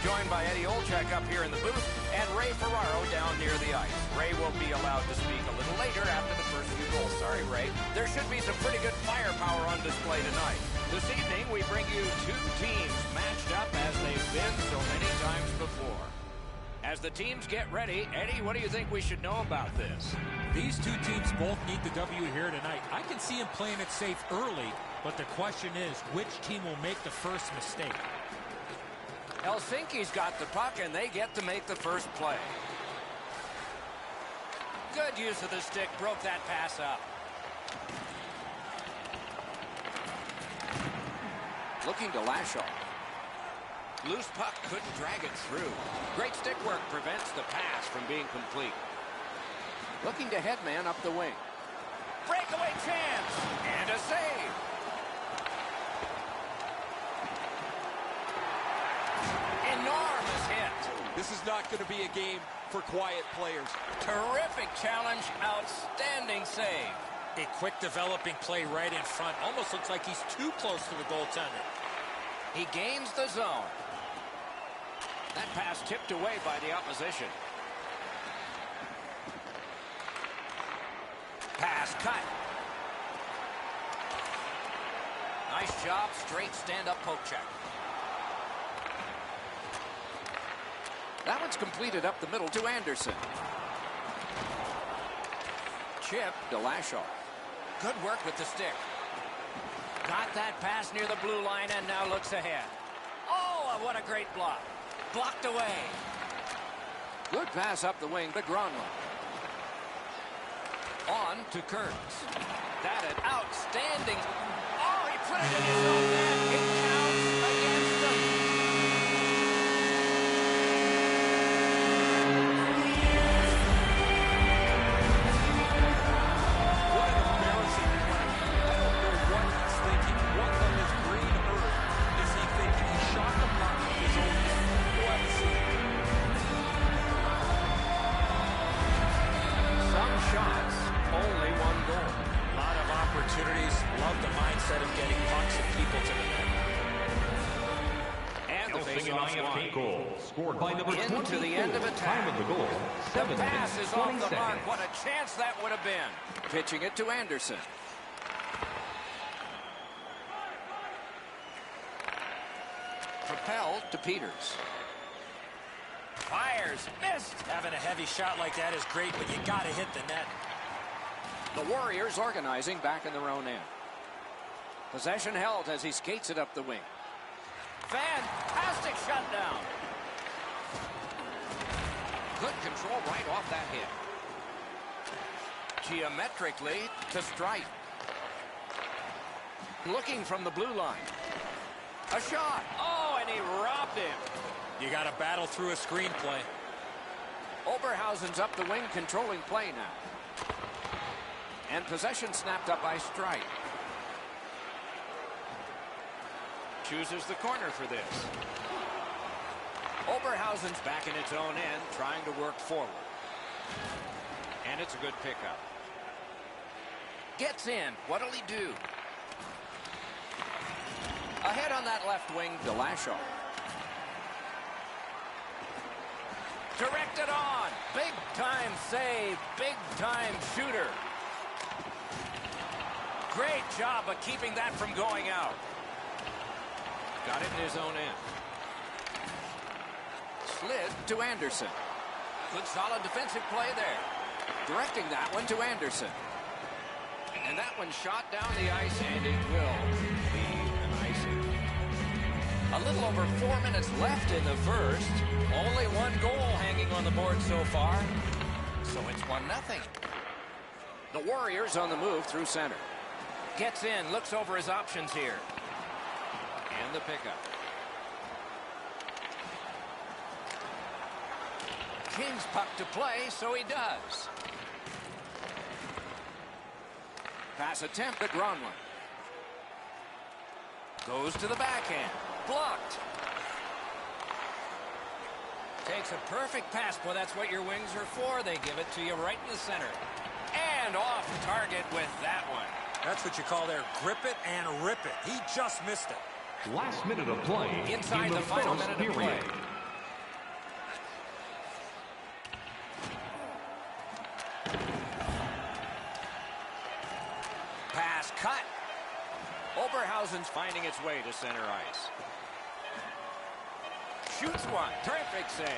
joined by Eddie Olczyk up here in the booth and Ray Ferraro down near the ice. Ray will be allowed to speak a little later after the first few goals. Sorry, Ray. There should be some pretty good firepower on display tonight. This evening, we bring you two teams matched up as they've been so many times before. As the teams get ready, Eddie, what do you think we should know about this? These two teams both need the W here tonight. I can see them playing it safe early, but the question is, which team will make the first mistake? Helsinki's got the puck, and they get to make the first play. Good use of the stick, broke that pass up. Looking to lash off. Loose puck couldn't drag it through. Great stick work prevents the pass from being complete. Looking to headman up the wing. Breakaway chance and a save. Enormous hit. This is not going to be a game for quiet players. Terrific challenge, outstanding save. A quick developing play right in front. Almost looks like he's too close to the goaltender. He gains the zone. That pass tipped away by the opposition. Pass cut. Nice job, straight stand-up poke check. That one's completed up the middle to Anderson. Chip to Lashaw. Good work with the stick. Got that pass near the blue line and now looks ahead. Oh, what a great block. Blocked away. Good pass up the wing to Gronlund. On to Kurtz. That an outstanding. Oh, he put it in his own net. It counts against him. What an embarrassing play. I don't know what he's thinking. What on this green earth is he thinking? He shot the puck with his own net. Some shots, only one goal. A lot of opportunities. Love the mindset of getting pucks and people to the net. And the face-off won. Goal scored by number 24. Into the end of attack. Time of the goal, The 7 pass minutes, is 20 off the mark. seconds. What a chance that would have been. Pitching it to Anderson. Propelled to Peters. Fires, missed. Having a heavy shot like that is great, but you got to hit the net. The Warriors organizing back in their own end. Possession held as he skates it up the wing. Fantastic shutdown. Good control right off that hit. Geometrically to strike. Looking from the blue line. A shot. Oh, and he robbed him. You got to battle through a screenplay. Oberhausen's up the wing, controlling play now. And possession snapped up by Strike. Chooses the corner for this. Oberhausen's back in its own end, trying to work forward. And it's a good pickup. Gets in. What'll he do? Ahead on that left wing to Lashaw. Directed on. Big time save. Big time shooter. Great job of keeping that from going out. Got it in his own end. Slid to Anderson. Good solid defensive play there. Directing that one to Anderson. And that one shot down the ice, and it will be an icing. A little over 4 minutes left in the first. Only one goal hanging on the board so far. So it's 1-0. The Warriors on the move through center. Gets in, looks over his options here. And the pickup. King's puck to play, so he does. Pass attempt at Gronlund. Goes to the backhand. Blocked. Takes a perfect pass. Boy, that's what your wings are for. They give it to you right in the center. And off target with that one. That's what you call there. Grip it and rip it. He just missed it. Last minute of play Inside in the final first minute period. of play. Oberhausen's finding its way to center ice. Shoots one. Terrific save.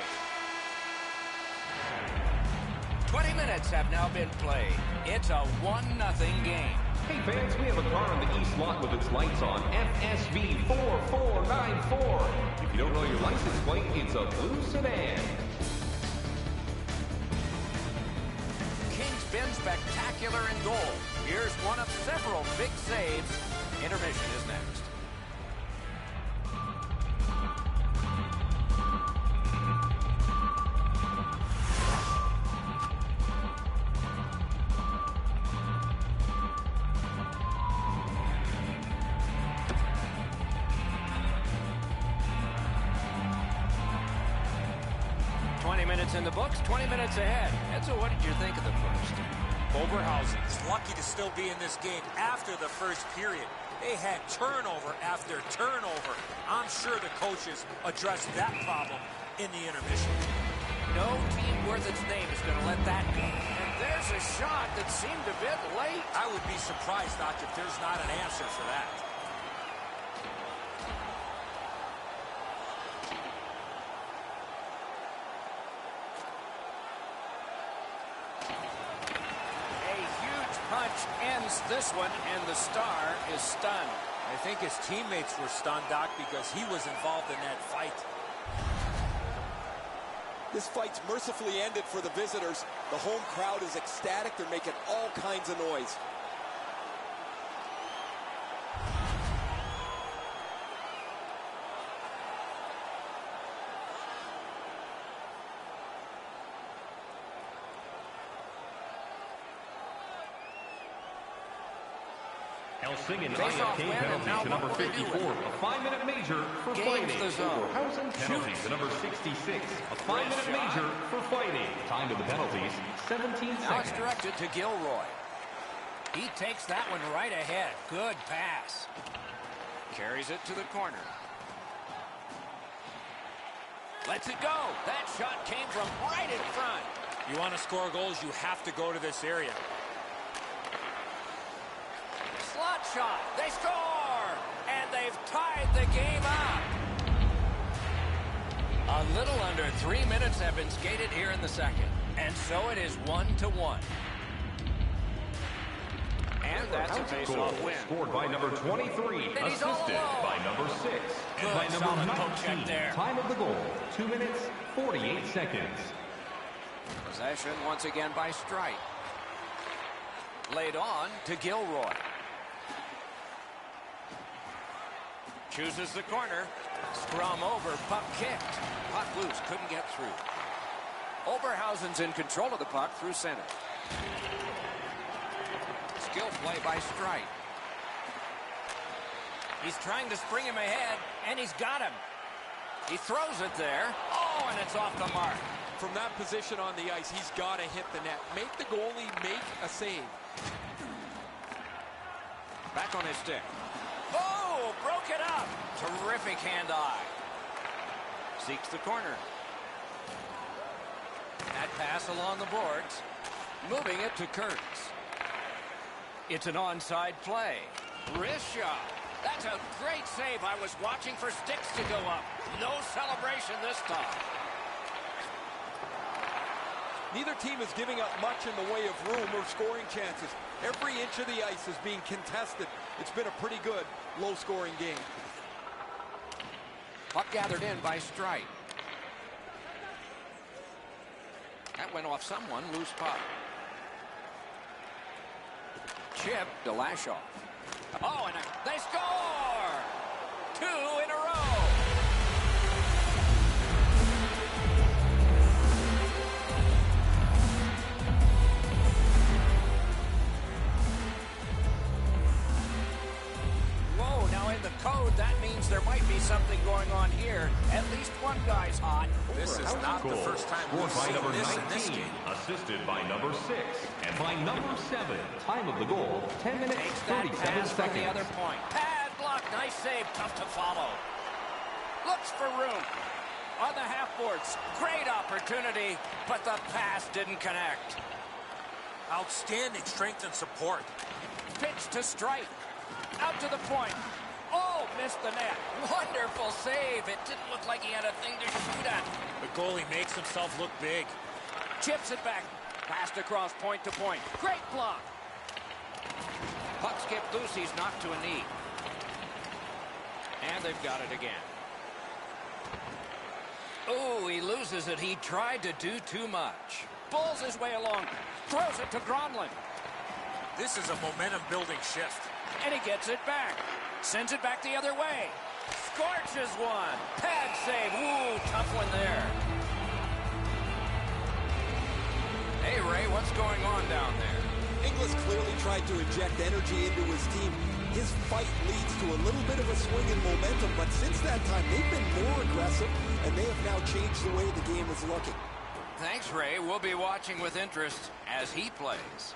20 minutes have now been played. It's a 1-0 game. Hey fans, we have a car in the east lot with its lights on. FSV 4494. If you don't know your license plate, it's a blue sedan. King's been spectacular in goal. Here's one of several big saves. Intermission is next. In the books, 20 minutes ahead. Edzo, what did you think of the first? Oberhausen's lucky to still be in this game after the first period. They had turnover after turnover. I'm sure the coaches addressed that problem in the intermission. No team worth its name is going to let that go. And there's a shot that seemed a bit late. I would be surprised, Doc, if there's not an answer for that. Punch ends this one, and the star is stunned. I think his teammates were stunned, Doc, because he was involved in that fight. This fight's mercifully ended for the visitors. The home crowd is ecstatic. They're making all kinds of noise. Helsingen IFK penalty to number 54, a 5-minute major for fighting. Oberhausen penalty to number 66, a 5-minute major for fighting. Time of the penalties, 17 seconds. Now it's directed to Gilroy. He takes that one right ahead. Good pass. Carries it to the corner. Lets it go. That shot came from right in front. You want to score goals, you have to go to this area. Slot shot. They score! And they've tied the game up. A little under 3 minutes have been skated here in the second. And so it is 1-1. And that's a face-off win. Scored by number 23, assisted by number 6. And by number 19, time of the goal, 2 minutes, 48 seconds. Possession once again by Strite. Laid on to Gilroy. Chooses the corner. Scrum over, puck kicked. Puck loose, couldn't get through. Oberhausen's in control of the puck through center. Skill play by Strite. He's trying to spring him ahead, and he's got him. He throws it there. Oh, and it's off the mark. From that position on the ice, he's got to hit the net. Make the goalie make a save. Back on his stick. Oh, broke it up. Terrific hand-eye. Seeks the corner. That pass along the boards. Moving it to Kurtz. It's an onside play. Wrist shot. That's a great save. I was watching for sticks to go up. No celebration this time. Neither team is giving up much in the way of room or scoring chances. Every inch of the ice is being contested. It's been a pretty good, low-scoring game. Puck gathered in by Strite. That went off someone. Loose puck. Chip to Lashoff. Oh, and they score! 2 in a row. Whoa, now in the code, that means there might be something going on here. At least one guy's hot. This is not the first time we've seen number this 19, in this game. assisted by number 6. And by number 7, time of the goal, 10 minutes, Takes that 37 pass from seconds. the other point. Pad block, nice save, tough to follow. Looks for room. On the half boards, great opportunity, but the pass didn't connect. Outstanding strength and support. Pitch to Strite. Out to the point. Oh, missed the net. Wonderful save. It didn't look like he had a thing to shoot at. The goalie makes himself look big. Chips it back. Passed across point to point. Great block. Puck skipped loose. He's knocked to a knee. And they've got it again. Oh, he loses it. He tried to do too much. Pulls his way along. Throws it to Gronlund. This is a momentum-building shift. And he gets it back. Sends it back the other way. Scorches one. Pad save. Ooh, tough one there. Hey, Ray, what's going on down there? Inglis clearly tried to inject energy into his team. His fight leads to a little bit of a swing in momentum, but since that time, they've been more aggressive, and they have now changed the way the game is looking. Thanks, Ray. We'll be watching with interest as he plays.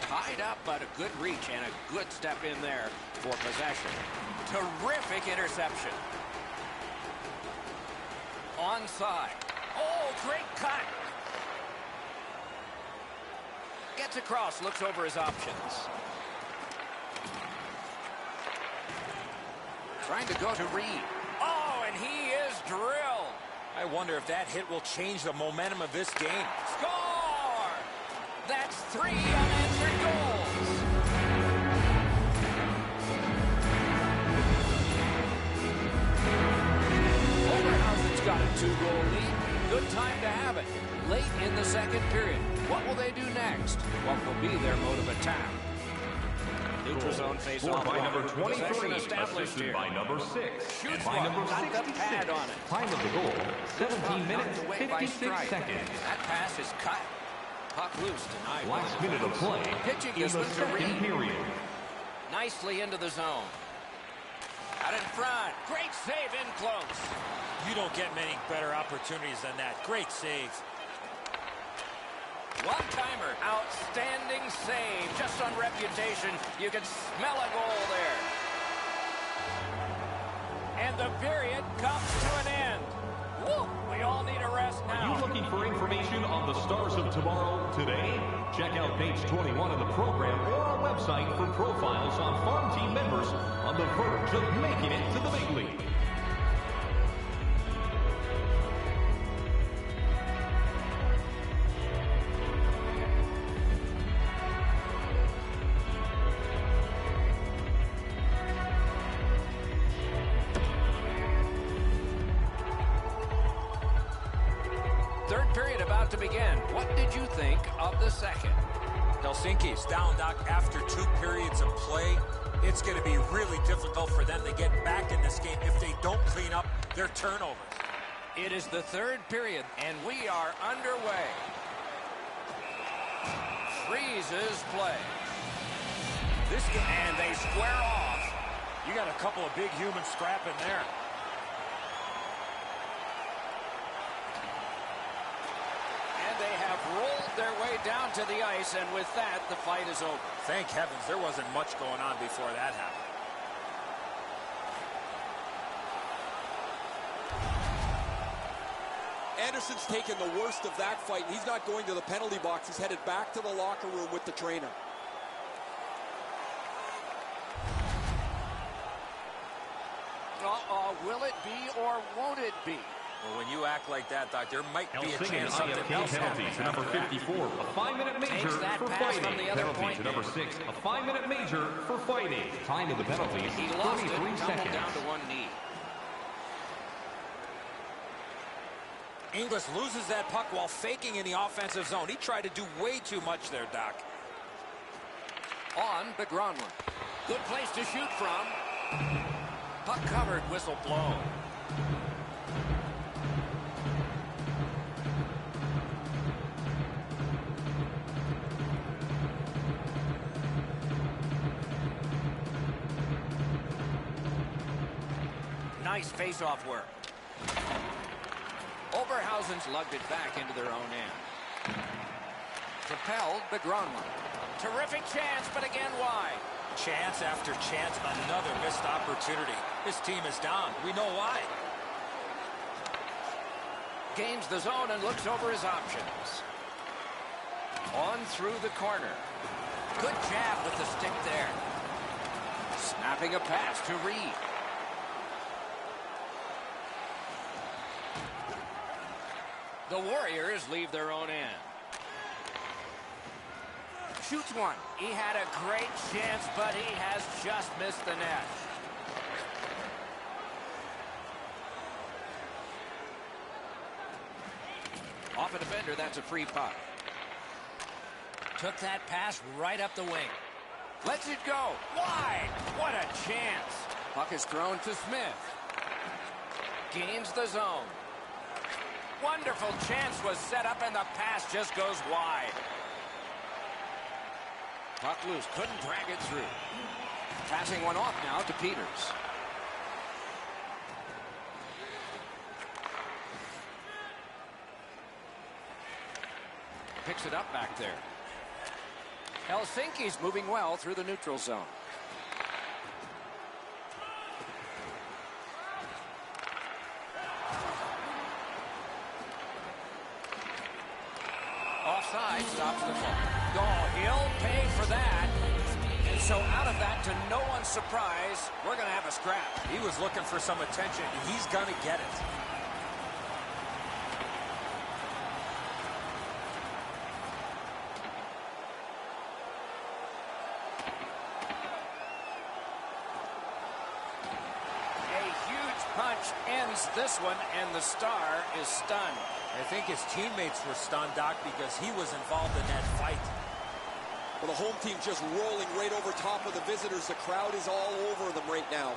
Tied up, but a good reach and a good step in there for possession. Terrific interception. Onside. Oh, great cut. Gets across, looks over his options. Trying to go to Reed. Oh, and he is drilled. I wonder if that hit will change the momentum of this game. Score! That's 3 unanswered goals. Oberhausen's got a 2-goal lead. Good time to have it. Late in the second period. What will they do next? What will be their mode of attack? Neutral zone face-off by number 23, established here. by number 6. Shoots by one, number got the 66. pad on it. Time of the goal, 17 minutes, Knocked away by 56 Strike. seconds. That pass is cut. Puck loose tonight. Last minute of play Pitching in this the one to second Reed. period. Nicely into the zone. Out in front. Great save in close. You don't get many better opportunities than that. Great save. One-timer. Outstanding save. Just on reputation, you can smell a goal there. And the period comes to an end. Woo! We all need a rest Are now. you looking for information on the stars of tomorrow today? Check out page 21 of the program or our website for profiles on farm team members on the verge of making it to the big league. Third period about to begin. What did you think of the second? Helsinki's down, Doc, after 2 periods of play. It's going to be really difficult for them to get back in this game if they don't clean up their turnovers. It is the third period, and we are underway. Freezes play. And they square off. You got a couple of big humans scrapping there. And they have rolled their way down to the ice, and with that, the fight is over. Thank heavens there wasn't much going on before that happened. Anderson's taken the worst of that fight, and he's not going to the penalty box. He's headed back to the locker room with the trainer. Will it be or won't it be? Well, when you act like that, Doc, there might be a Helsing chance and something IFK else penalty happens to number after that. 54, a 5-minute major Takes that for pass from fighting. the other Penalty point to number man. 6, a 5-minute major for fighting. Time of the penalties, He lost it, 33 tumbled seconds. down to one knee. Inglis loses that puck while faking in the offensive zone. He tried to do way too much there, Doc. On to Gronlund. Good place to shoot from. Puck covered, whistle blown. Nice face-off work. Oberhausen's lugged it back into their own end. Propelled to Gronlund. Terrific chance, but again wide. Chance after chance, another missed opportunity. This team is down. We know why. Gains the zone and looks over his options. On through the corner. Good jab with the stick there. Snapping a pass to Reed. The Warriors leave their own end. Shoots one. He had a great chance, but he has just missed the net. Off a defender, that's a free puck. Took that pass right up the wing. Lets it go. Wide. What a chance. Puck is thrown to Smith. Gains the zone. Wonderful chance was set up, and the pass just goes wide. Puck loose. Couldn't drag it through. Passing one off now to Peters. Picks it up back there. Helsinki's moving well through the neutral zone. Offside stops the ball. Oh, he'll pay for that. And so out of that, to no one's surprise, we're going to have a scrap. He was looking for some attention. He's going to get it. Punch ends this one, and the Star is stunned. I think his teammates were stunned, Doc, because he was involved in that fight. Well, the home team just rolling right over top of the visitors. The crowd is all over them right now.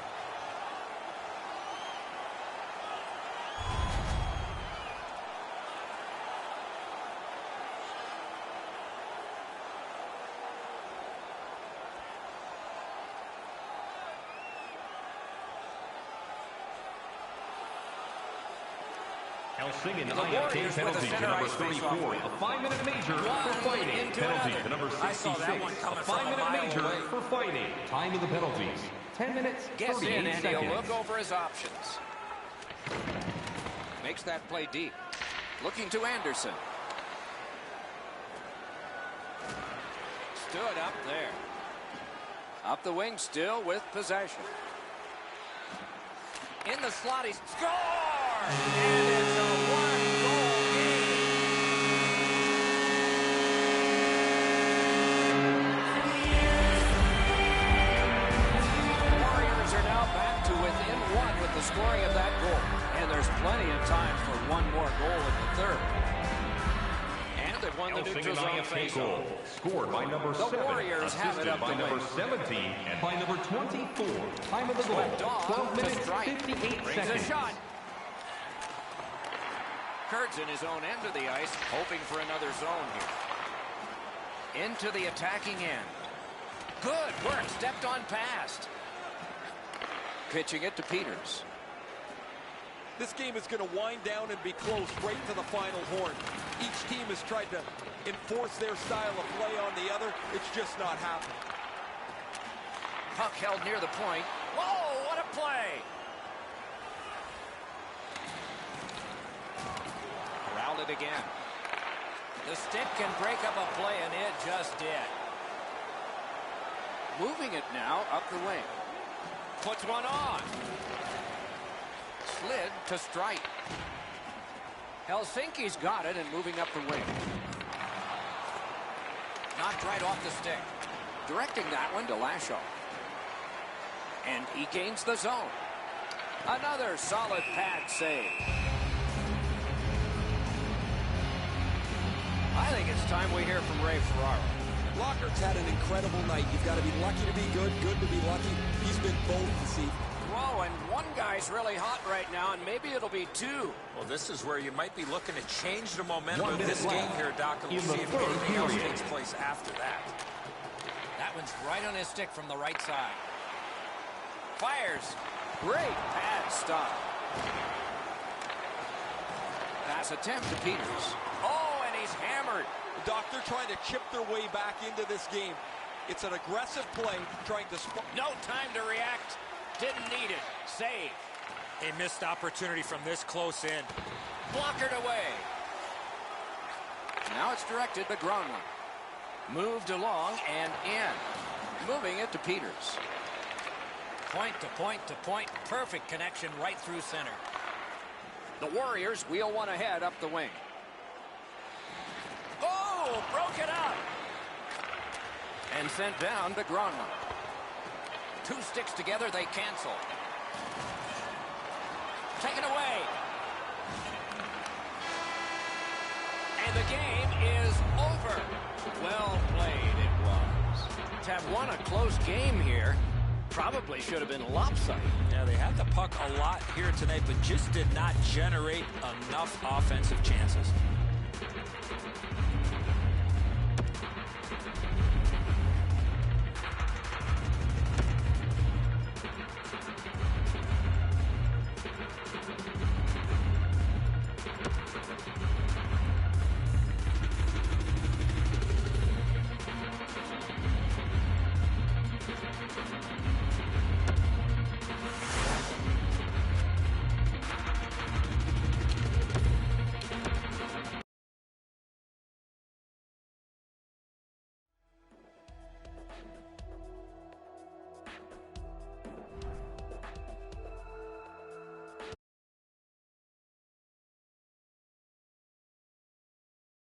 Singing IFK penalty to number 34, a 5-minute major for fighting. Penalty to number 66, a 5-minute major for fighting. Time of the penalties, 10 minutes, 38 seconds. He'll look over his options. Makes that play deep. Looking to Anderson. Stood up there. Up the wing still with possession. In the slot, he scores! And it's a one-goal game. Warriors are now back to within one with the scoring of that goal. And there's plenty of time for one more goal in the third. And they've won the neutral zone face-off. Scored by number 7, the Warriors have it up by number 17, and by number 24. Time of the goal, 12 minutes, 58 seconds. A shot. Kurtz in his own end of the ice, hoping for another zone here. Into the attacking end. Good work, stepped on past. Pitching it to Peters. This game is going to wind down and be close right to the final horn. Each team has tried to enforce their style of play on the other. It's just not happening. Puck held near the point. Whoa, what a play! Corralled it again. The stick can break up a play, and it just did. Moving it now up the wing. Puts one on. Slid to strike. Helsinki's got it and moving up the wing. Knocked right off the stick. Directing that one to Lashow. And he gains the zone. Another solid pad save. I think it's time we hear from Ray Ferraro. Lockert's had an incredible night. You've got to be lucky to be good, good to be lucky. He's been both this evening. Whoa, and one guy's really hot right now, and maybe it'll be two. Well, this is where you might be looking to change the momentum of this game here, Doc, and we'll see if anything else takes place after that. That one's right on his stick from the right side. Fires. Great pad stop. Pass attempt to Peters. Oh, and he's hammered. The Doctor trying to chip their way back into this game. It's an aggressive play, trying to... No time to react. Didn't need it. Save. A missed opportunity from this close in. Blockered away. Now it's directed to Gronlund. Moved along and in. Moving it to Peters. Point to point to point. Perfect connection right through center. The Warriors wheel one ahead up the wing. Oh, broke it up. And sent down to Gronman. Two sticks together, they cancel. Taken away. And the game is over. Well played it was. To have won a close game here probably should have been lopsided. Yeah, they had the puck a lot here tonight, but just did not generate enough offensive chances.